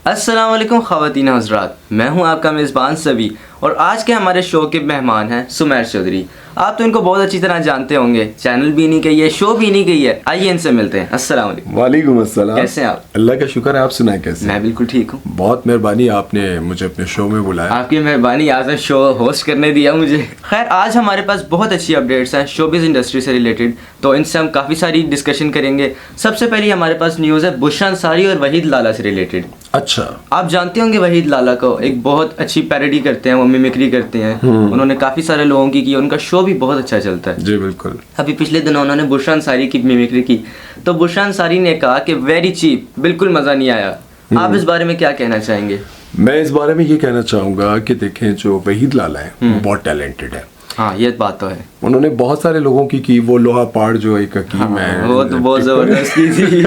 अस्सलाम वालेकुम ख़वातीन हज़रात, मैं हूं आपका मेज़बान सभी और आज के हमारे शो के मेहमान हैं सुमैर चौधरी। आप तो इनको बहुत अच्छी तरह जानते होंगे, चैनल भी नहीं कही है, शो भी नहीं कही है। आइए इनसे मिलते हैं। अस्सलाम वालेकुम। वालेकुम अस्सलाम। कैसे हैं आप? अल्लाह का शुक्र है, आप सुनाएं कैसे? मैं बिल्कुल ठीक हूँ। बहुत मेहरबानी, आपने मुझे अपने शो में बुलाया। आपकी मेहरबानी, आज मैं शो होस्ट करने दिया मुझे। खैर, आज हमारे पास बहुत अच्छी अपडेट्स हैं शोबिज़ इंडस्ट्री से रिलेटेड, तो इनसे हम काफ़ी सारी डिस्कशन करेंगे। सबसे पहले हमारे पास न्यूज़ है बुशरा अंसारी और वहीद लाला से रिलेटेड। अच्छा, आप जानते होंगे वहीद लाला को, एक बहुत अच्छी पैरोडी करते हैं, वो मिमिक्री करते हैं। उन्होंने काफ़ी सारे लोगों की, उनका शो भी बहुत अच्छा चलता है। जी बिल्कुल। अभी पिछले दिनों उन्होंने बुशरा अंसारी की मिमिक्री की, तो बुशरा अंसारी ने कहा कि वेरी चीप, बिल्कुल मज़ा नहीं आया। आप इस बारे में क्या कहना चाहेंगे? मैं इस बारे में ये कहना चाहूँगा कि देखें, जो वहीद लाला है वो बहुत टैलेंटेड है। हाँ, ये बात तो है। उन्होंने बहुत सारे लोगों की वो लोहा पाड़ जो एक हकीम है, वो तो बहुत ज़बरदस्त की थी।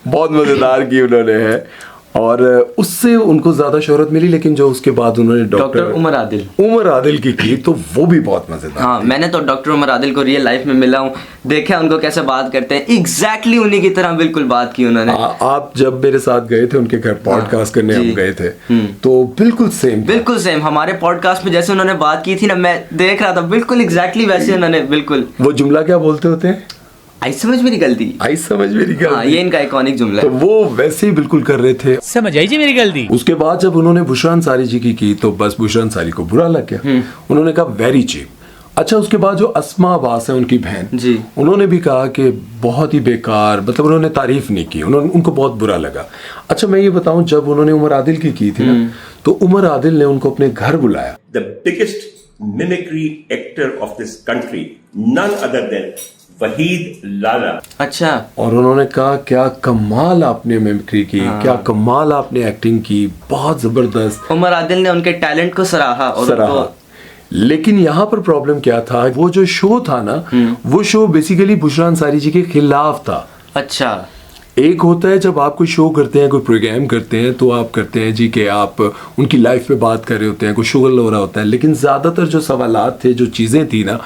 बहुत मज़ेदार की उन्होंने है, और उससे उनको ज़्यादा शोहरत मिली। लेकिन जो उसके बाद उन्होंने डॉक्टर उमर आदिल की तो वो भी बहुत मज़ेदार। हाँ, मैंने तो डॉक्टर उमर आदिल को रियल लाइफ में मिला हूँ, देखा उनको कैसे बात करते हैं, एग्जैक्टली उन्हीं की तरह बिल्कुल बात की उन्होंने। आप जब मेरे साथ गए थे उनके घर पॉडकास्ट करने, हम गए थे, तो बिल्कुल सेम हमारे पॉडकास्ट में जैसे उन्होंने बात की थी ना, मैं देख रहा था बिल्कुल एग्जैक्टली वैसे उन्होंने बिल्कुल। वो जुमला क्या बोलते होते हैं? आई समझ मेरी गलती। हाँ, ये इनका आइकॉनिक जुमला है। तो वो वैसे ही बिल्कुल कर रहे थे, समझ आई जी मेरी गलती। उसके बाद जब उन्होंने बुशरा अंसारी जी की तो बस बुशरा अंसारी को बुरा लग गया। उन्होंने कहा वेरी चीप। अच्छा, उसके बाद जो अस्मा अब्बास है उनकी बहन जी, उन्होंने भी कहा कि बहुत ही बेकार, मतलब उन्होंने तारीफ नहीं की, उनको बहुत बुरा लगा। अच्छा, मैं ये बताऊं, जब उन्होंने उमर आदिल की थी ना, तो उमर आदिल ने उनको अपने घर बुलाया। The biggest mimicry actor of this country, none other than Waheed लाला। अच्छा, और उन्होंने कहा क्या कमाल आपने मिमिक्री की, क्या कमाल आपने एक्टिंग की, बहुत जबरदस्त। उमर आदिल ने उनके टैलेंट को सराहा और उनको... लेकिन यहाँ पर प्रॉब्लम क्या था, वो जो शो था ना, वो शो बेसिकली बुशरा अंसारी जी के खिलाफ था। अच्छा, एक होता है जब आप कोई शो करते हैं, कोई प्रोग्राम करते हैं, तो आप करते हैं जी कि आप उनकी लाइफ पे बात कर रहे होते हैं, कोई शुगल हो रहा होता है। लेकिन ज़्यादातर जो सवालात थे, जो चीज़ें थी ना,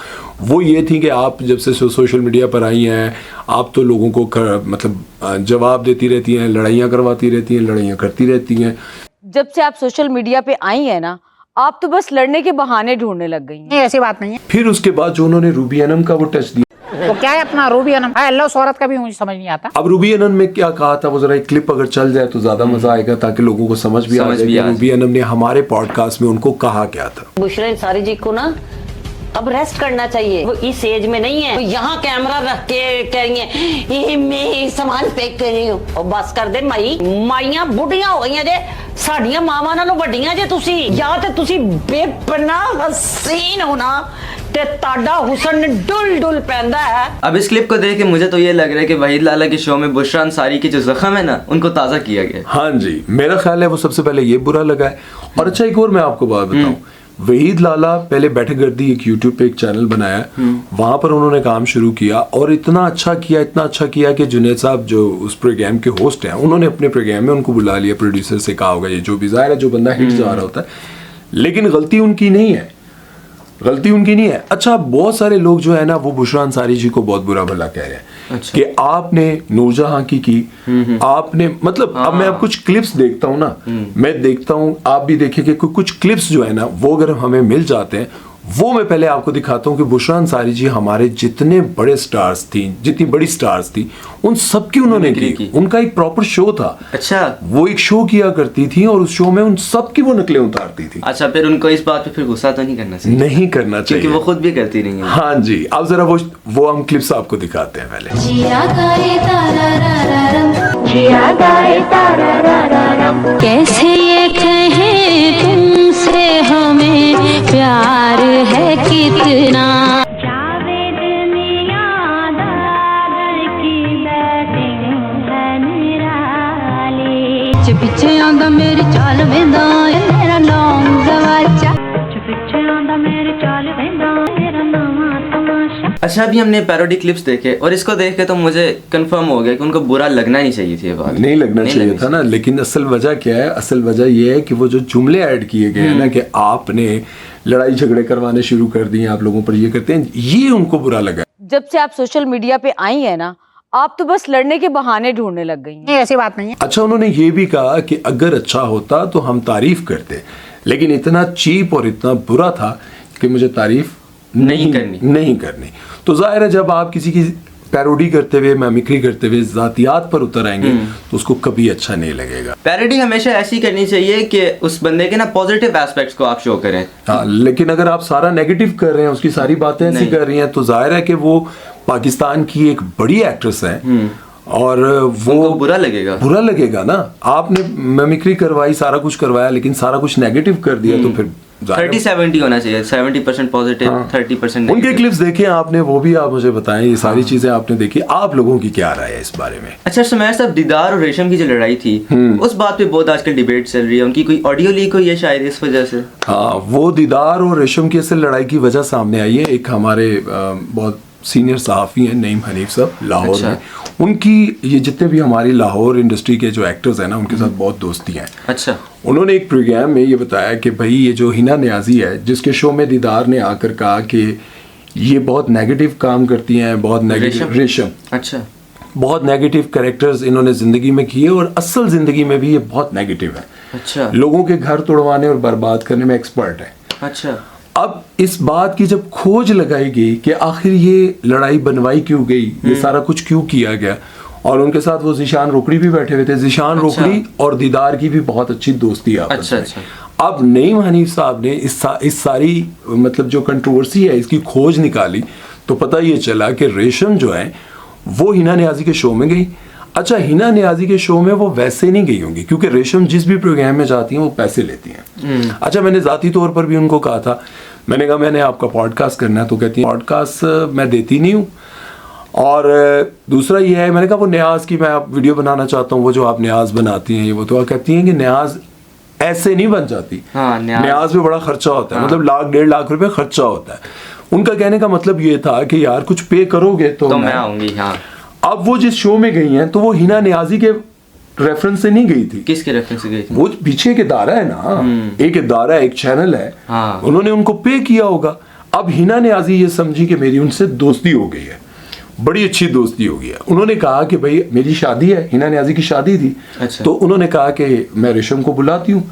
वो ये थी कि आप जब से सोशल मीडिया पर आई हैं, आप तो लोगों को मतलब जवाब देती रहती हैं, लड़ाइयाँ करवाती रहती हैं, लड़ाइयाँ करती रहती हैं। जब से आप सोशल मीडिया पे आई हैं ना, आप तो बस लड़ने के बहाने ढूंढने लग गई हैं। ऐसी बात नहीं है। फिर उसके बाद जो उन्होंने रूबी अनम का वो टच दिया, तो क्या है अपना रूबी अनम, अल्लाह उस औरत का भी मुझे समझ नहीं आता। अब रूबी अनम में क्या कहा था, वो जरा एक क्लिप अगर चल जाए तो ज्यादा मजा आएगा, ताकि लोगों को समझ भी आ जाए रूबी अनम ने हमारे पॉडकास्ट में उनको कहा क्या था। बुशरा अंसारी जी को ना अब रेस्ट करना चाहिए, वो इस एज में नहीं है, तो यहाँ कैमरा रख के कह रही है ये मैं सामान पैक कर रही हूँ। और बस कर दे माई, माइयां बुढ़ियां हो गई जे, साडियां मावां नालों वड्डियां जे तुसी, या ते तुसी बेपनाह हसीन हो ना, ते ताड़ा हुसन डुल डुल पैंदा है। अब इस क्लिप को देख के मुझे तो ये लग रहा है कि वहीद लाला के शो में बुशरा अंसारी की जो जख्म है ना, उनको ताज़ा किया गया। हाँ जी, मेरा ख्याल है वो सबसे पहले ये बुरा लगा है। और अच्छा, एक और मैं आपको बात बताऊं, वहीद लाला पहले बैठक गर्दी एक यूट्यूब पे एक चैनल बनाया, वहां पर उन्होंने काम शुरू किया और इतना अच्छा किया कि जुनैद साहब जो उस प्रोग्राम के होस्ट हैं, उन्होंने अपने प्रोग्राम में उनको बुला लिया, प्रोड्यूसर से कहा होगा ये जो भी ज़ाहिर है, जो बंदा हिट जा रहा होता है, लेकिन गलती उनकी नहीं है। अच्छा, बहुत सारे लोग जो है ना, वो बुशरा अंसारी जी को बहुत बुरा भला कह रहे हैं। अच्छा। कि आपने नूरजहां की आपने, मतलब अब मैं अब कुछ क्लिप्स देखता हूँ ना, मैं देखता हूँ, आप भी देखें कि कुछ क्लिप्स जो है ना, वो अगर हमें मिल जाते हैं, वो मैं पहले आपको दिखाता हूँ कि बुशरा अंसारी जी हमारे जितने बड़े स्टार्स थी, जितनी बड़ी स्टार्स थी, उन सब की उन्होंने की। उनका एक प्रॉपर शो था। अच्छा, वो एक शो किया करती थी और उस शो में उन सब की वो नकलें उतारती थी। अच्छा, फिर उनको इस बात पे फिर गुस्सा तो नहीं करना चाहिए? नहीं करना चाहिए, क्योंकि वो खुद भी करती नहीं है। हाँ जी, अब जरा वो हम क्लिप्स आपको दिखाते हैं पहले। कैसे ये कहें तुमसे हमें प्यार है कितना, जावेद मियां दाद की बैटिंग है निराली, पीछे आंदा मेरी चाल वेंदा मेरा नाम गवाचा, पीछे आंदा मेरी चाल वेंदा मेरा नाम तमाशा। अच्छा, अभी हमने पैरोडी क्लिप्स देखे और इसको देख के तो मुझे कंफर्म हो गया कि उनको बुरा लगना नहीं चाहिए थी। ये बात नहीं लगना चाहिए था ना, लेकिन असल वजह क्या है? असल वजह ये है कि वो जो जुमले ऐड किए गए हैं ना, कि आपने लड़ाई झगड़े करवाने शुरू कर दिए, आप लोगों पर ये करते हैं, ये उनको बुरा लगा। जब से आप सोशल मीडिया पे आई हैं ना, आप तो बस लड़ने के बहाने ढूंढने लग गई हैं। नहीं ऐसी बात नहीं है। अच्छा, उन्होंने ये भी कहा कि अगर अच्छा होता तो हम तारीफ करते, लेकिन इतना चीप और इतना बुरा था कि मुझे तारीफ नहीं करनी। तो जाहिर है जब आप किसी की पैरोडी करते हुए, मिमिक्री करते हुए जातियात पर उतर आएंगे तो उसको कभी अच्छा नहीं लगेगा। पैरोडी हमेशा ऐसी करनी चाहिए कि उस बंदे के ना पॉजिटिव एस्पेक्ट्स को आप शो करें। हाँ, लेकिन अगर आप सारा नेगेटिव कर रहे हैं, उसकी सारी बातें ऐसी कर रही हैं, तो जाहिर है कि वो पाकिस्तान की एक बड़ी एक्ट्रेस है और वो बुरा लगेगा ना। आपने मिमिक्री करवाई, सारा कुछ करवाया, लेकिन सारा कुछ नेगेटिव कर दिया तो फिर 30-70 होना चाहिए, 70% पॉजिटिव, 30% उनके क्लिप्स देखे आपने, वो भी आप मुझे बताएं, ये सारी चीजें आपने देखी, आप लोगों की क्या राय है इस बारे में? अच्छा सुमैर साहब, दीदार और रेशम की जो लड़ाई थी उस बात पे बहुत आजकल डिबेट चल रही है, उनकी कोई ऑडियो लीक हुई है शायद इस वजह से। हाँ, वो दीदार और रेशम की असल लड़ाई की वजह सामने आई है। एक हमारे बहुत सीनियर सहाफ़ी हैं नईम हनीफ साहब, लाहौर में, उनकी ये जितने भी हमारी लाहौर इंडस्ट्री के जो एक्टर्स हैं ना, उनके साथ बहुत दोस्ती हैं। अच्छा, उन्होंने एक प्रोग्राम में ये बताया कि भाई ये जो हिना नियाज़ी है, जिसके शो में दीदार ने आकर कहा कि ये बहुत नेगेटिव काम करती हैं, बहुत नेगेटिव, रेशम, अच्छा, बहुत नेगेटिव कैरेक्टर्स इन्होंने ज़िंदगी में किए और असल ज़िंदगी में भी ये बहुत नेगेटिव है। अच्छा, लोगों के घर तोड़वाने और बर्बाद करने में एक्सपर्ट है। अच्छा, अब इस बात की जब खोज लगाई गई कि आखिर ये लड़ाई बनवाई क्यों गई, ये सारा कुछ क्यों किया गया, और उनके साथ वो ज़ीशान रोकड़ी भी बैठे हुए थे। ज़ीशान रोकड़ी और दीदार की भी बहुत अच्छी दोस्ती है आपस में। अब नईम हनीफ साहब ने इस सारी मतलब जो कंट्रोवर्सी है इसकी खोज निकाली तो पता ये चला कि रेशम जो है वो हिना नियाज़ी के शो में गई। अच्छा, हिना नियाज़ी के शो में वो वैसे नहीं गई होंगी क्योंकि रेशम जिस भी प्रोग्राम में जाती हैं वो पैसे लेती हैं। अच्छा, मैंने ज़ाती तौर पर भी उनको कहा था, मैंने कहा मैंने आपका पॉडकास्ट करना है, तो कहती है पॉडकास्ट मैं देती नहीं हूँ। और दूसरा ये है, मैंने कहा वो न्याज की मैं आप वीडियो बनाना चाहता हूँ, वो जो आप न्याज बनाती हैं, ये वो तो कहती हैं कि न्याज ऐसे नहीं बन जाती। हाँ, न्याज में बड़ा खर्चा होता है। मतलब 1.5 लाख रुपए खर्चा होता है। उनका कहने का मतलब ये था कि यार कुछ पे करोगे तो मैं आऊंगी। हाँ, अब वो जिस शो में गई हैं तो वो हिना नियाज़ी के रेफरेंस से नहीं गई थी। किसके रेफरेंस से गई थी? वो पीछे एक इदारा है ना, एक इदारा, एक चैनल है। हाँ। उन्होंने उनको पे किया होगा। अब हिना नियाज़ी ये समझी कि मेरी उनसे दोस्ती हो गई है, बड़ी अच्छी दोस्ती हो गई है। उन्होंने कहा कि भाई मेरी शादी है, हिना नियाज़ी की शादी थी। अच्छा। तो उन्होंने कहा कि मैं रेशम को बुलाती हूँ,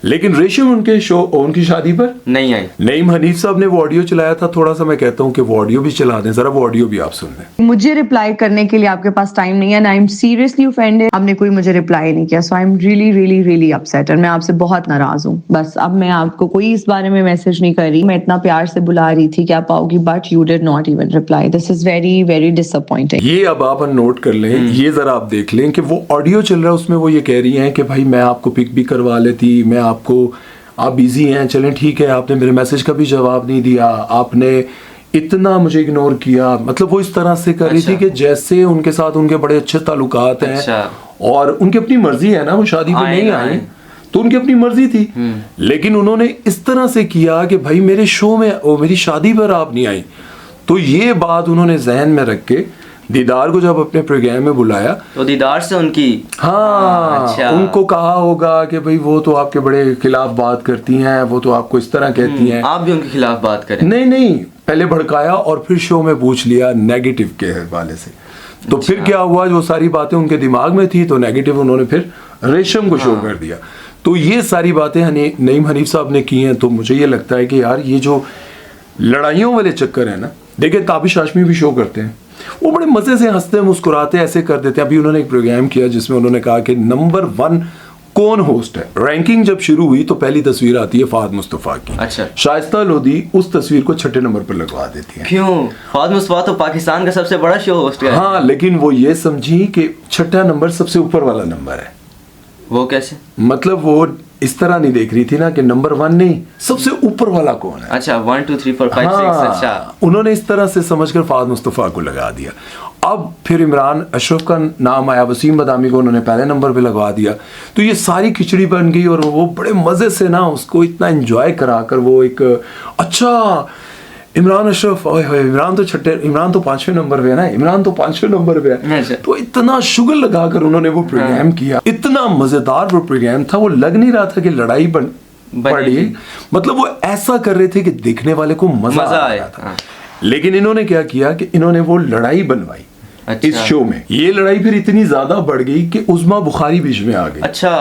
लेकिन रेशम उनके शो, उनकी शादी पर नहीं आई। नईम हनीफ साहब ने वो ऑडियो चलाया था, थोड़ा सा मैं कहता हूँ कि वो ऑडियो भी चला दें, जरा वो ऑडियो भी आप सुन लें। मुझे रिप्लाई करने के लिए आपके पास टाइम नहीं है, आई एम सीरियसली ऑफेंडेड, आपने कोई मुझे रिप्लाई नहीं किया, so I am really really really upset, और मैं आपसे बहुत नाराज हूँ। बस अब मैं आपको कोई इस बारे में मैसेज नहीं कर रही, मैं इतना प्यार से बुला रही थी कि आप आओगी, but you did not even reply. This is very very disappointing. ये अब आप नोट कर लें, ये जरा आप देख लें कि वो ऑडियो चल रहा है, उसमें वो ये कह रही हैं कि भाई मैं आपको पिक भी करवा लेती, मैं आपको, आप बिजी हैं, चलें ठीक है, आपने मेरे मैसेज का भी जवाब नहीं दिया, आपने इतना मुझे इग्नोर किया। मतलब वो इस तरह से कर रही थी कि जैसे उनके साथ उनके बड़े अच्छे ताल्लुकात हैं और उनकी अपनी मर्जी है ना, वो शादी पे नहीं आई तो उनकी अपनी मर्जी थी, लेकिन उन्होंने इस तरह से किया कि भाई मेरे शो में और मेरी शादी पर आप नहीं आई। तो ये बात उन्होंने जहन में रख के दीदार को जब अपने प्रोग्राम में बुलाया तो दीदार से उनकी अच्छा। उनको कहा होगा कि भाई वो तो आपके बड़े खिलाफ बात करती हैं, वो तो आपको इस तरह कहती हैं, आप भी उनके खिलाफ बात करें। नहीं, पहले भड़काया और फिर शो में पूछ लिया नेगेटिव के हवाले से। तो फिर क्या हुआ, जो सारी बातें उनके दिमाग में थी तो नेगेटिव उन्होंने फिर रेशम को शो कर दिया। तो ये सारी बातें नईम हनीफ साहब ने की हैं। तो मुझे ये लगता है कि यार ये जो लड़ाइयों वाले चक्कर है ना, देखिए ताबिश हाशमी भी शो करते हैं, वो बड़े मजे से हंसते मुस्कुराते ऐसे कर देते हैं। अभी उन्होंने एक प्रोग्राम किया जिसमें उन्होंने कहा कि नंबर 1 कौन होस्ट है। रैंकिंग जब शुरू हुई तो पहली तस्वीर आती है फाद मुस्तफा की। अच्छा। शाइस्ता लोधी उस तस्वीर को 6ठे नंबर पर लगवा देती है। क्यों? फाद मुस्तफा तो पाकिस्तान का सबसे बड़ा शो होस्ट है। हाँ, लेकिन वो ये समझी कि 6ठा नंबर सबसे ऊपर वाला नंबर है। वो कैसे? मतलब वो इस तरह नहीं देख रही थी ना कि नंबर 1 नहीं, सबसे ऊपर वाला कौन है। अच्छा, 1 2 3 4 5 6। अच्छा, उन्होंने इस तरह से समझकर फाद मुस्तफा को लगा दिया। अब फिर इमरान अशरफ का नाम आया, वसीम बदामी को उन्होंने पहले नंबर पे लगवा दिया। तो ये सारी खिचड़ी बन गई और वो बड़े मजे से ना उसको इतना एंजॉय कराकर वो एक अच्छा इमरान अशरफ, इमरान तो 5वें नंबर पे है ना, इमरान तो 5वें नंबर पे है। तो इतना शुगर लगाकर उन्होंने वो प्रोग्राम किया, इतना मजेदार वो प्रोग्राम था। वो लग नहीं रहा था कि लड़ाई पड़ी, मतलब वो ऐसा कर रहे थे कि देखने वाले को मजा आ रहा था। लेकिन इन्होंने क्या किया कि इन्होंने वो लड़ाई बनवाई अच्छा। इस शो में। ये लड़ाई फिर इतनी ज्यादा बढ़ गई कि उज़मा बुखारी बीच में आ गई। अच्छा।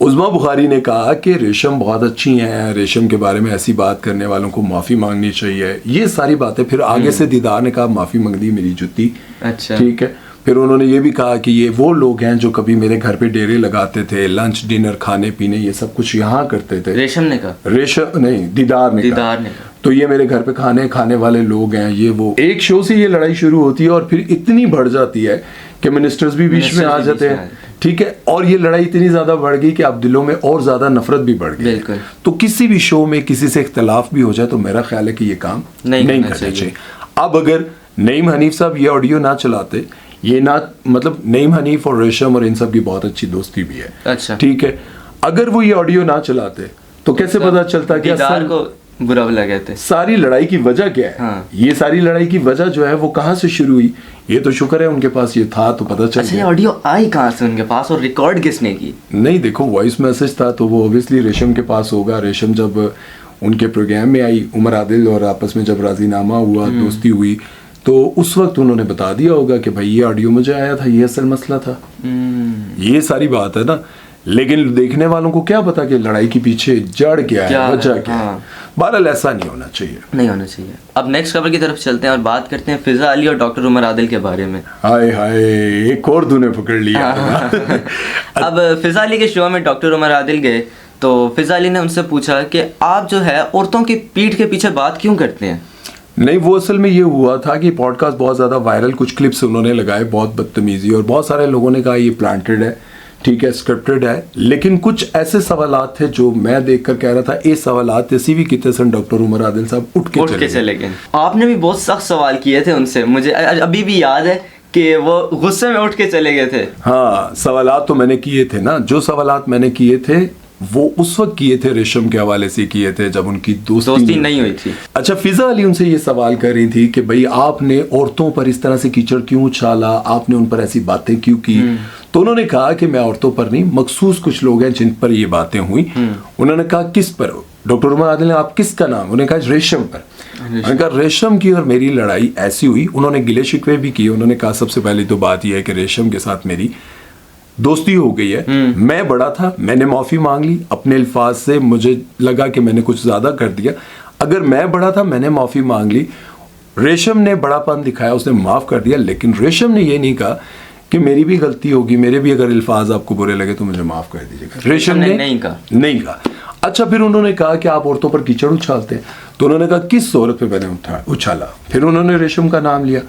उज़मा बुखारी ने कहा कि रेशम बहुत अच्छी हैं, रेशम के बारे में ऐसी बात करने वालों को माफी मांगनी चाहिए, ये सारी बातें। फिर आगे से दीदार ने कहा माफी मांग दी मेरी जुत्ती। अच्छा। ठीक है। फिर उन्होंने ये भी कहा कि ये वो लोग हैं जो कभी मेरे घर पे डेरे लगाते थे, लंच डिनर खाने पीने ये सब कुछ यहाँ करते थे। रेशम ने कहा? रेशम नहीं, दीदार ने दीदार ने कहा। तो ये मेरे घर पे खाने वाले लोग हैं, ये वो। एक शो से ये लड़ाई शुरू होती है और फिर इतनी बढ़ जाती है कि मिनिस्टर्स भी बीच में आ जाते हैं। ठीक है। और ये लड़ाई इतनी ज्यादा बढ़ गई कि अब दिलों में और ज्यादा नफरत भी बढ़ गई। बिल्कुल। तो किसी भी शो में किसी से इख्तलाफ भी हो जाए तो मेरा ख्याल है कि ये काम नहीं करना चाहिए। अब अगर नईम हनीफ साहब ये ऑडियो ना चलाते, ये ना मतलब नईम हनीफ और रेशम और इन सब की बहुत अच्छी दोस्ती भी है। अच्छा। ठीक है। अगर वो ये ऑडियो ना चलाते तो कैसे पता चलता कि दीदार को बुरा भला कहते? सारी लड़ाई की वजह क्या है? हाँ। ये सारी लड़ाई की वजह जो है वो कहाँ से शुरू हुई? ये तो शुक्र है उनके पास ये था तो पता चल अच्छा, ये गया। ऑडियो आई कहाँ से उनके पास और रिकॉर्ड किसने की? नहीं देखो, वॉइस मैसेज था तो वो ऑब्वियसली रेशम के पास होगा। रेशम जब उनके प्रोग्राम में आई, उमर आदिल और आपस में जब राजीनामा हुआ, दोस्ती हुई, तो उस वक्त उन्होंने बता दिया होगा कि भाई ये ऑडियो मुझे आया था, ये असल मसला था। ये सारी बात है ना। लेकिन देखने वालों को क्या पता कि लड़ाई के पीछे जड़ क्या है, वजह क्या है। बहरहाल ऐसा नहीं होना चाहिए, नहीं होना चाहिए। अब नेक्स्ट खबर की तरफ चलते हैं और बात करते हैं फिजा अली और डॉक्टर उमर आदिल के बारे में। हाय हाय, एक और तूने पकड़ लिया। अब फिजा अली के शो में डॉक्टर उमर आदिल गए तो फिजा अली ने उनसे पूछा कि आप जो है औरतों की पीठ के पीछे बात क्यों करते हैं? नहीं, वो असल में ये हुआ था कि पॉडकास्ट बहुत ज़्यादा वायरल, कुछ क्लिप्स उन्होंने लगाए, बहुत बदतमीजी, और बहुत सारे लोगों ने कहा ये प्लांटेड है, ठीक है, स्क्रिप्टेड है। लेकिन कुछ ऐसे सवालात थे जो मैं देखकर कह रहा था ये सवालात ऐसी भी कितने सन डॉक्टर उमर आदिल साहब उठ के चले गए। आपने भी बहुत सख्त सवाल किए थे उनसे, मुझे अभी भी याद है कि वो गुस्से में उठ के चले गए थे। हाँ, सवालात तो मैंने किए थे ना, जो सवालात मैंने किए थे वो उस वक्त किए थे रेशम के हवाले से किए थे जब उनकी दोस्ती नहीं हुई थी। अच्छा, फिजा अली उनसे ये सवाल कर रही थी कि भाई आपने औरतों पर इस तरह से कीचड़ क्यों उछाला, आपने उन पर ऐसी बातें क्यों की? तो उन्होंने कहा कि मैं औरतों पर नहीं, मखसूस कुछ लोग हैं जिन पर ये बातें हुई। उन्होंने कहा किस पर? डॉक्टर उमर आदिल ने, आप किसका नाम? उन्होंने कहा रेशम पर। उन्होंने कहा रेशम की और मेरी लड़ाई ऐसी हुई। उन्होंने गिले शिकवे भी किए। उन्होंने कहा सबसे पहले तो बात यह है कि रेशम के साथ मेरी दोस्ती हो गई है, मैं बड़ा था, मैंने माफी मांग ली अपने अल्फाज से, मुझे लगा कि मैंने कुछ ज्यादा कर दिया। अगर मैं बड़ा था, मैंने माफी मांग ली, रेशम ने बड़ापन दिखाया, उसने माफ कर दिया। लेकिन रेशम ने ये नहीं कहा कि मेरी भी गलती होगी, मेरे भी अगर अल्फाज आपको बुरे लगे तो मुझे माफ कर दीजिएगा। रेशम ने नहीं कहा। अच्छा, फिर उन्होंने कहा कि आप औरतों पर कीचड़ उछालते हैं। तो उन्होंने कहा किस औरत पे मैंने उछाला? फिर उन्होंने रेशम का नाम लिया।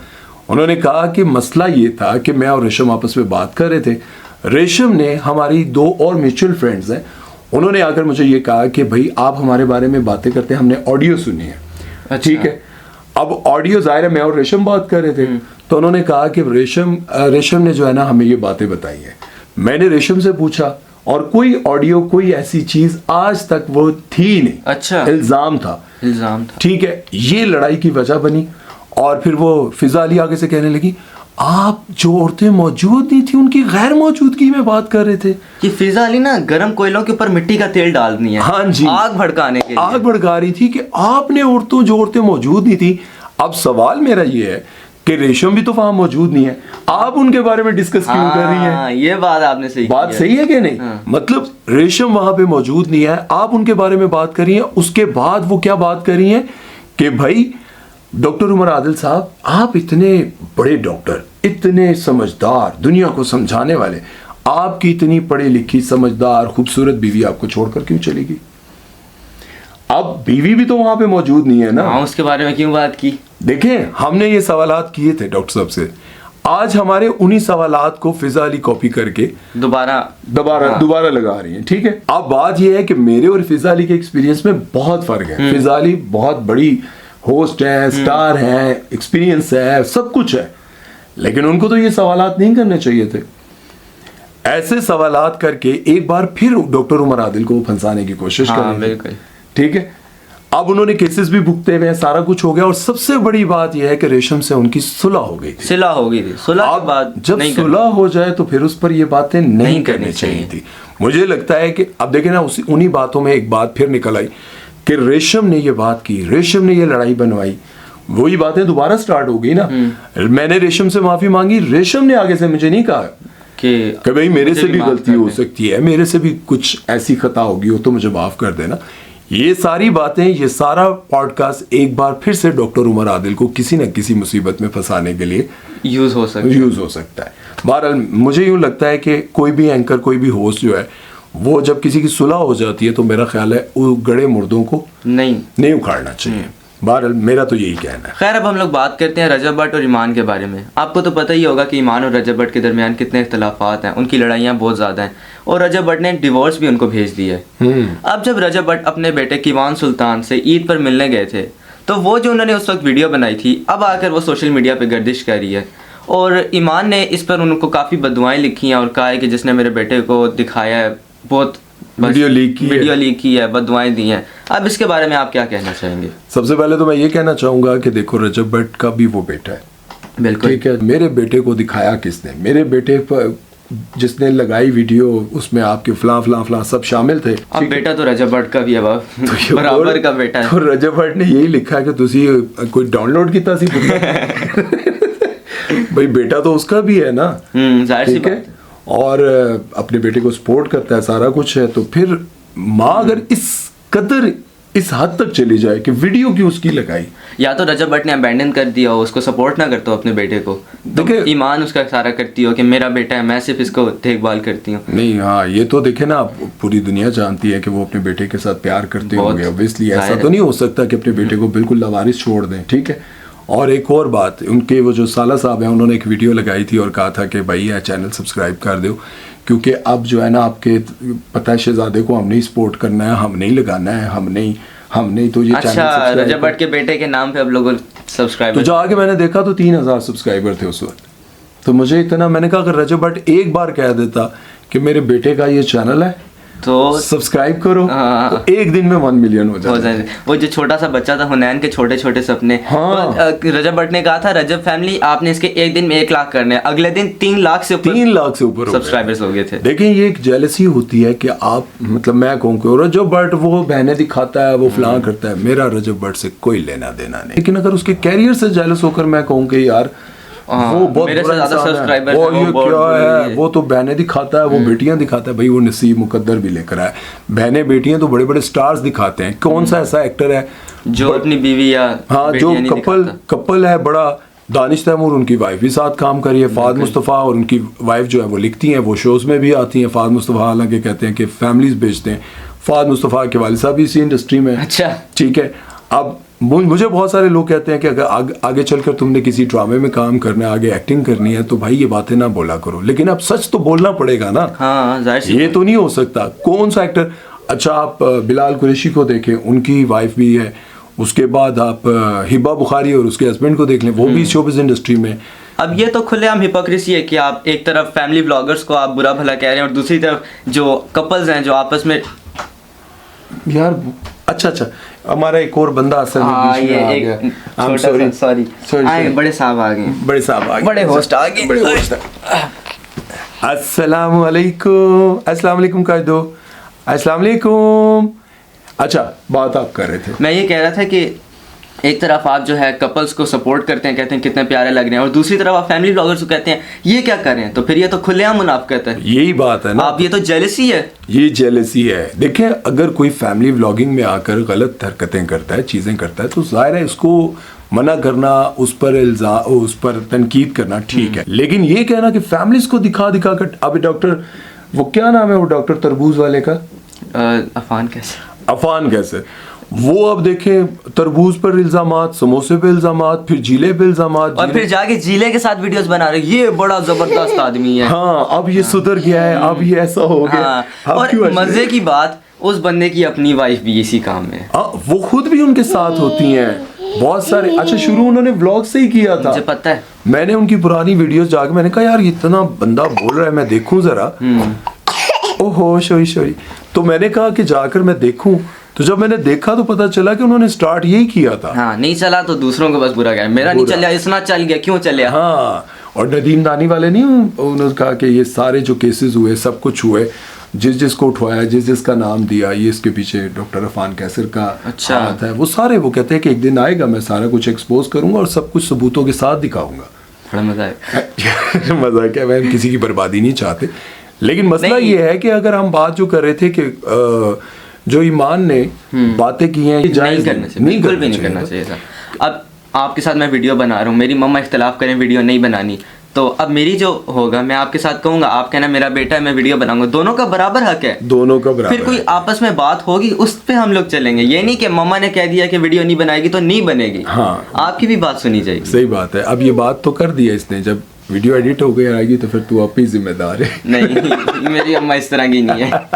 उन्होंने कहा कि मसला ये था कि मैं और रेशम आपस में बात कर रहे थे। रेशम ने, हमारी दो और म्यूचुअल फ्रेंड्स हैं, उन्होंने आकर मुझे ये कहा कि भाई आप हमारे बारे में बातें करते हैं, हमने ऑडियो सुनी है। अच्छा। ठीक है, अब ऑडियो जाहिर है मैं और रेशम बात कर रहे थे। तो उन्होंने कहा कि रेशम ने जो है ना हमें ये बातें बताई है। मैंने रेशम से पूछा और कोई ऑडियो, कोई ऐसी चीज आज तक वो थी नहीं। अच्छा। इल्जाम था। ठीक है, ये लड़ाई की वजह बनी। और फिर वो फिजा अली आगे से कहने लगी आप जो औरतें मौजूद नहीं थी उनकी गैर मौजूदगी में बात कर रहे थे। कि फिजा अली ना गरम कोयलों के ऊपर मिट्टी का तेल डालनी है। हाँ जी, आग भड़काने के लिए। आग भड़का रही थी कि आपने जो औरतें मौजूद नहीं थी। अब सवाल मेरा ये है कि रेशम भी तो वहां मौजूद नहीं है, आप उनके बारे में डिस्कस क्यों कर रही हैं? ये बात आपने सही, बात सही है कि नहीं? मतलब रेशम वहां पे मौजूद नहीं है, आप उनके बारे में बात कर रही हैं। उसके बाद वो क्या बात कर रही हैं कि भाई डॉक्टर उमर आदिल साहब, आप इतने बड़े डॉक्टर, इतने समझदार, दुनिया को समझाने वाले, आपकी इतनी पढ़ी लिखी समझदार खूबसूरत बीवी आपको छोड़कर क्यों चलेगी? अब बीवी भी तो वहां पे मौजूद नहीं है ना। हाँ, उसके बारे में क्यों बात की? देखें, हमने ये सवालात किए थे डॉक्टर साहब से। आज हमारे उन्हीं सवालात को फिजा अली कॉपी करके दोबारा लगा रही हैं। ठीक है, अब बात यह है कि मेरे और फिजा अली के एक्सपीरियंस में बहुत फर्क है। फिजा अली बहुत बड़ी होस्ट है, स्टार है, एक्सपीरियंस है, सब कुछ है, लेकिन उनको तो ये सवालात नहीं करने चाहिए थे। ऐसे सवालात करके एक बार फिर डॉक्टर उमर आदिल को फंसाने की कोशिश कर रहे थे। ठीक है, अब उन्होंने केसेस भी भुगते हुए हैं, सारा कुछ हो गया। और सबसे बड़ी बात यह है कि रेशम से उनकी सुलह हो गई थी। सुलह के बाद जब सुलह हो जाए तो फिर उस पर ये बातें नहीं करनी चाहिए थी। मुझे लगता है कि अब देखें ना, उन्हीं बातों में एक बात फिर निकल आई कि रेशम ने ये बात की, रेशम ने ये लड़ाई बनवाई। वही बातें दोबारा स्टार्ट हो गई ना। मैंने रेशम से माफी मांगी, रेशम ने आगे से मुझे नहीं कहा कि भाई मेरे से भी गलती हो सकती है, मेरे से भी कुछ ऐसी खता होगी हो तो मुझे माफ कर देना। ये सारी बातें, ये सारा पॉडकास्ट एक बार फिर से डॉक्टर उमर आदिल को किसी न किसी मुसीबत में फंसाने के लिए यूज हो सकता है। बहरहाल मुझे यूं लगता है कि कोई भी एंकर, कोई भी होस्ट जो है, वो जब किसी की सुलह हो जाती है तो मेरा ख्याल है वो गड़े मुर्दों को नहीं उखाड़ना चाहिए। बहरहाल मेरा तो यही कहना है। खैर, अब हम लोग बात करते हैं रजब भट्ट और ईमान के बारे में। आपको तो पता ही होगा कि ईमान और रजब भट्ट के दरमियान कितने इख्तलाफात हैं, उनकी लड़ाइयाँ बहुत ज़्यादा हैं और रजब भट्ट ने डिवोर्स भी उनको भेज दिया है। अब जब रजब भट्ट अपने बेटे कीवान सुल्तान से ईद पर मिलने गए थे तो वो जो उन्होंने उस वक्त वीडियो बनाई थी, अब आकर वो सोशल मीडिया पर गर्दिश कर रही है और ईमान ने इस पर उनको काफ़ी बददुआएं लिखी हैं और कहा है कि जिसने मेरे बेटे को दिखाया है बहुत वीडियो लीक की है, बददुआएं दी हैं। अब इसके बारे में आप क्या कहना चाहेंगे? सबसे पहले तो मैं ये कहना चाहूंगा कि देखो, रजब भट्ट का भी वो बेटा है, बिल्कुल ठीक है। मेरे बेटे को दिखाया किसने? मेरे बेटे पर जिसने लगाई वीडियो, उसमें आपके फलां सब शामिल थे। अब बेटा तो रजब भट्ट का भी है, तो बराबर का बेटा है। तो रजब भट्ट ने यही लिखा है कि तुसी कोई डाउनलोड किया सी भाई बेटा तो उसका भी है ना, जाहिर सी ठीक है। बात है। और अपने बेटे को सपोर्ट करता है, सारा कुछ है, तो फिर माँ अगर इस कदर इस हद तक चली जाए कि वीडियो क्यों उसकी लगाई, या तो रजब भट्ट ने अबैंडन कर दिया हो, उसको सपोर्ट ना करता हो अपने बेटे को, देखिए ईमान उसका सारा करती हो कि मेरा बेटा है, मैं सिर्फ इसको देखभाल करती हूँ। नहीं, हाँ ये तो देखे ना, पूरी दुनिया जानती है कि वो अपने बेटे के साथ प्यार करते होंगे, ऑब्वियसली ऐसा तो नहीं हो सकता कि अपने बेटे को बिल्कुल लावारिस छोड़ दें, ठीक है। और एक और बात, उनके वो जो साला साहब हैं, उन्होंने एक वीडियो लगाई थी और कहा था कि भाई यह चैनल सब्सक्राइब कर दो, क्योंकि अब जो है ना, आपके पता है शहजादे को हम नहीं सपोर्ट करना है, हम नहीं लगाना है, हम नहीं तो ये अच्छा, रजब भट्ट के बेटे के नाम पे अब लोगों सब्सक्राइबर, तो जाके मैंने देखा तो 3000 सब्सक्राइबर थे उस वक्त। तो मुझे इतना, मैंने कहा अगर रजब भट्ट एक बार कह देता कि मेरे बेटे का ये चैनल है तो सब्सक्राइब करो, तो एक दिन में 1 मिलियन हो जाए। वो जो छोटा सा बच्चा था हुनैन के छोटे छोटे सपने, हाँ। रजब भट्ट ने कहा था, रजब फैमिली आपने इसके एक दिन में 1 लाख करने, अगले दिन 3 लाख से ऊपर सब्सक्राइबर्स हो गए थे। देखिए ये एक जेलसी होती है कि आप, मतलब मैं कहूँ कि रजब भट्ट वो बहने दिखाता है, वो फलां करता है, मेरा रजब भट्ट से कोई लेना देना नहीं। लेकिन अगर उसके कैरियर से जेलस होकर मैं कहूँ कि यार वो बहुत मेरे से ज्यादा सब्सक्राइबर है, वो ये क्या है, वो तो बहनें दिखाता है, वो बेटियां दिखाता है, भाई वो नसीब मुकद्दर भी लेकर आए। बहनें बेटियां तो बड़े बड़े स्टार्स दिखाते हैं, कौन सा ऐसा एक्टर है जो अपनी बीवी या हाँ जो कपल है बड़ा, दानिश तैमूर उनकी वाइफ भी साथ काम करी है, फाद मुस्तफ़ा और उनकी वाइफ जो है वो लिखती हैं, वो शोज़ में भी आती हैं। फाद मुस्तफ़ा हालांकि कहते हैं कि फैमिलीज बेचते हैं, फाद मुस्तफ़ा के वालिद साहब भी इसी इंडस्ट्री में, अच्छा ठीक है। अब मुझे बहुत सारे लोग कहते हैं कि अगर आगे चलकर तुमने किसी ड्रामे में काम करना है, आगे एक्टिंग करनी है, तो भाई ये बातें ना बोला करो, लेकिन अब सच तो बोलना पड़ेगा ना। हाँ, ये तो नहीं हो सकता। कौन सा एक्टर, अच्छा आप बिलाल कुरैशी को देखें, उनकी वाइफ भी है, उसके बाद आप हिबा बुखारी और उसके हस्बैंड को देख लें, वो भी शोबिज़ इंडस्ट्री में। अब ये तो खुलेआम हिपोक्रेसी है कि आप एक तरफ फैमिली ब्लॉगर्स को आप बुरा भला कह रहे हैं और दूसरी तरफ जो कपल्स हैं जो आपस में, यार अच्छा हमारा एक और बंदा असल में बीच में आ गया। सॉरी बड़े साहब आ गए, बड़े होस्ट आ गए। अस्सलाम वालेकुम कह दो, अस्सलाम वालेकुम। अच्छा बात आप कर रहे थे। मैं ये कह रहा था कि एक तरफ आप जो है कपल्स को सपोर्ट करते हैं, कहते हैं कितने प्यारे लग रहे हैं, और दूसरी तरफ आप फैमिली ब्लॉगर्स को कहते हैं ये क्या कर रहे हैं, तो फिर ये तो खुलेआम मुनाफिकत है। यही बात है ना, आप ये तो जेलसी है, ये जेलसी है। देखिए अगर कोई फैमिली व्लॉगिंग में आकर गलत हरकतें करता है, चीज़ें करता है, तो जाहिर है इसको मना करना, उस पर तनकीद करना ठीक है, लेकिन ये कहना कि फैमिलीज को दिखा कर, अब डॉक्टर, वो क्या नाम है वो डॉक्टर तरबूज वाले का, अफान कैसे, वो अब देखें तरबूज पर इल्जामात, समोसे पे इल्जामात, फिर जीले पे इल्जामात, और फिर जाके जीले के साथ वीडियोस बना रहे, ये बड़ा जबरदस्त आदमी है, हाँ अब ये सुधर गया है, अब ये ऐसा हो गया। हाँ, और मजे की बात, उस बंदे की अपनी वाइफ भी इसी काम में है, वो खुद भी उनके साथ होती हैं बहुत सारे। अच्छा शुरू उन्होंने व्लॉग से ही किया था, मुझे पता है, मैंने उनकी पुरानी वीडियोस जाके मैंने कहा यार इतना बंदा बोल रहा है, मैं देखूं जरा, ओहो शोरी, तो मैंने कहा कि जाकर मैं देखूं, तो जब मैंने देखा तो पता चला कि उन्होंने स्टार्ट यही किया था। हाँ, नहीं चला तो दूसरों को बस बुरा गया, मेरा नहीं चला, इतना चल गया, क्यों चले। हाँ, और नदीम दानी वाले नहीं, उन्होंने कहा कि ये सारे जो केसेस हुए, सब कुछ हुए, जिस जिसको उठवाया, जिस जिसका नाम दिया, ये इसके पीछे डॉक्टर अफान कैसर का अच्छा। हाथ है, वो सारे वो कहते हैं कि एक दिन आएगा मैं सारा कुछ एक्सपोज करूंगा और सब कुछ सबूतों के साथ दिखाऊंगा। बड़ा मजा है। मजा क्या, मैं किसी की बर्बादी नहीं चाहते, लेकिन मसला नहीं। ये है कि अगर हम बात जो कर रहे थे कि जो ईमान ने बातें की हैं ये नहीं जायज़ करना चाहिए, बिल्कुल भी नहीं करना चाहिए था। अब आपके साथ मैं वीडियो बना रहा हूँ, मेरी मम्मा इख्तलाफ करें वीडियो नहीं बनानी, तो अब मेरी जो होगा मैं आपके साथ कहूँगा, आप कहना मेरा बेटा है मैं वीडियो बनाऊंगा, दोनों का बराबर हक है। दोनों का बराबर फिर कोई है। आपस में बात होगी उस पे हम लोग चलेंगे, ये नहीं कि मम्मा ने कह दिया कि वीडियो नहीं बनाएगी तो नहीं बनेगी। हाँ। आपकी भी बात सुनी जाएगी। सही बात है। अब ये बात तो कर दिया इसने, जब वीडियो एडिट हो गई आएगी तो फिर तू आप ही जिम्मेदार है। नहीं मेरी अम्मा इस तरह की नहीं है।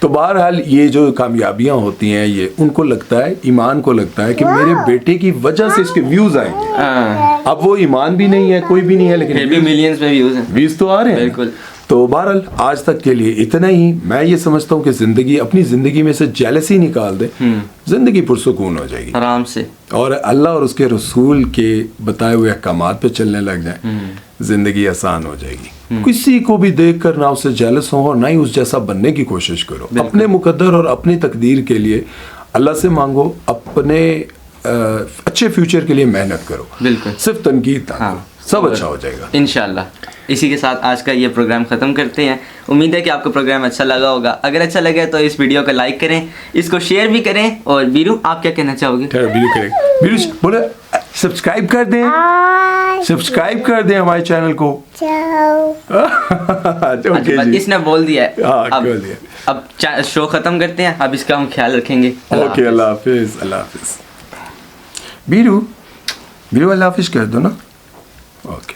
तो बहरहाल ये जो कामयाबियां होती हैं ये उनको लगता है, ईमान को लगता है कि मेरे बेटे की वजह से इसके व्यूज आएंगे। हाँ, अब वो ईमान भी नहीं है, कोई भी नहीं है, फिर भी लेकिन मिलियंस में व्यूज हैं। व्यूज तो आ रहे हैं। बिल्कुल। तो बहरहाल आज तक के लिए इतना ही। मैं ये समझता हूँ कि जिंदगी, अपनी जिंदगी में से जेलसी निकाल दे, जिंदगी पुरसुकून हो जाएगी आराम से, और अल्लाह और उसके रसूल के बताए हुए अहकामात पे चलने लग जाए, जिंदगी आसान हो जाएगी। किसी को भी देख कर ना उससे जेलस हो और ना ही उस जैसा बनने की कोशिश करो। अपने मुकद्दर और अपनी तकदीर के लिए अल्लाह से मांगो, अपने अच्छे फ्यूचर के लिए मेहनत करो, बिल्कुल। सिर्फ तनकीद ना हाँ। करो, सब अच्छा हो जाएगा इंशाल्लाह। इसी के साथ आज का ये प्रोग्राम ख़त्म करते हैं। उम्मीद है कि आपको प्रोग्राम अच्छा लगा होगा। अगर अच्छा लगे तो इस वीडियो को लाइक करें, इसको शेयर भी करें। और बीरू आप क्या कहना चाहोगे? बीरू बोले सब्सक्राइब कर दें, सब्सक्राइब कर दें हमारे चैनल को। अच्छा, ओके बस जी। इसने बोल दिया है। हाँ, बोल दिया। अब शो ख़त्म करते हैं, अब इसका हम ख्याल रखेंगे। ओके, अल्लाह हाफिज। अल्लाह हाफिज। बीरू अल्लाह हाफिज कर दो ना। ओके।